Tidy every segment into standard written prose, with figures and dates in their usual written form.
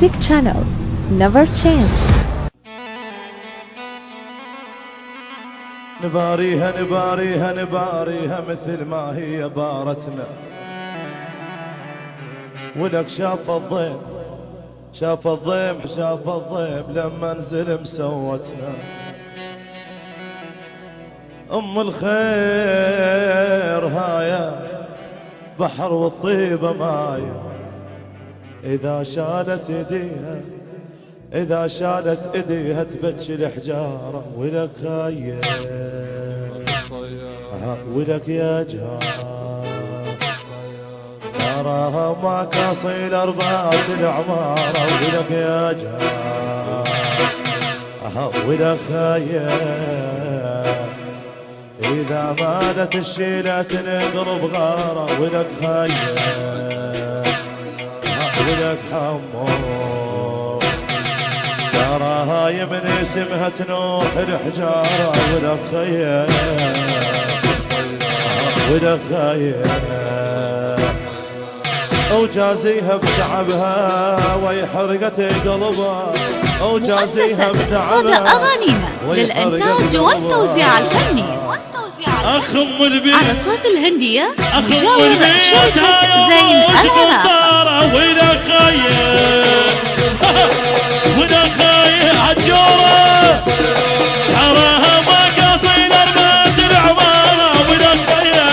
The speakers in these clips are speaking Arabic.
Music channel. Never change. نباريها نباريها نباريها مثل ما هي بارتنا، ولك شاف الضيم شاف الضيم شاف الضيم لما نزل مسوتنا. أم الخير هايا بحر والطيبة مايا، إذا شالت إيديها إذا شالت إيديها تبكي الحجارة. ولك خايا ولك يا جار تراها ما كاصيل أربعة العمارة. ولك يا جار ولك خايا إذا مالت الشيلة تنقرب غارة. ولك خايا ولك حمو تراها يمن اسمها تنوح الحجارة. ولك خايا ولك خايا وجازيها بتعبها ويحرقت قلبها. مؤسسة صدى أغانينا للإنتاج والتوزيع الفني. أخم البيت عرصات الهندية مجاور شركة زين العراق. ولك خايا ولك خايا عجورة تراها ما قاصين أربعة العمارة. ولك خايا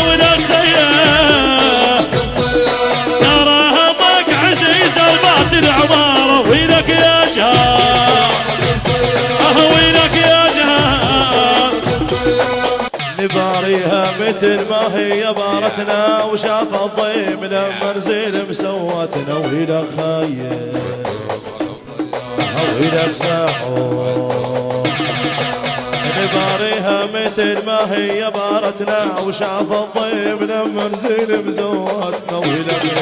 ولك خايا تراها ماك عزيز أربعة العمارة. ولك يا جار ولك يا جار نباريها مثل ما هي بارتنا، وشاف الضيم لما نزل مسوتنا. ولك خايا ولك ساحور نباريها مثل ما هي بارتنا، وشاف الضيم لما نزل مسوتنا. ولك يا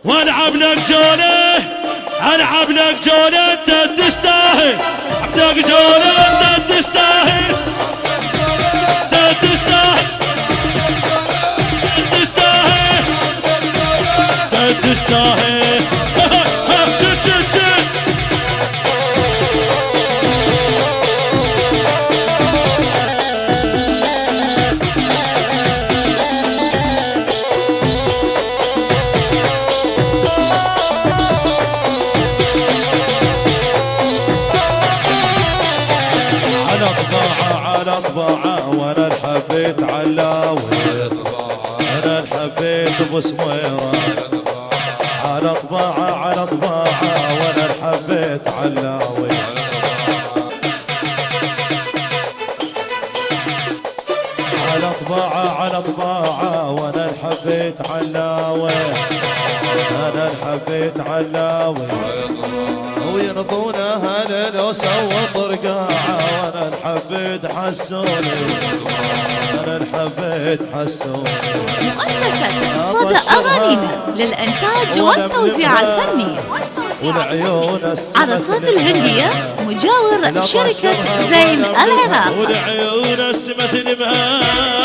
والعب لك جولة العب لك جولة انت تستاهل. عبدك جولة انت تستاهل تستاهل تستاهل تستاهل. على طباعة وانا الحبيت علاوي، انا الحبيت ابو سميرة. على طباعة وانا الحبيت علاوي، على طباعة وانا الحبيت علاوي، انا الحبيت علاوي. ويرضونا هلا لو سووا طرقاعة، وانا الحبيت حسوني انا الحبيت حسوني. مؤسسة صدى أغانينا للإنتاج والتوزيع الفني. عرصات الهندية مجاور شركة زين العراق. والعيون السمة المهام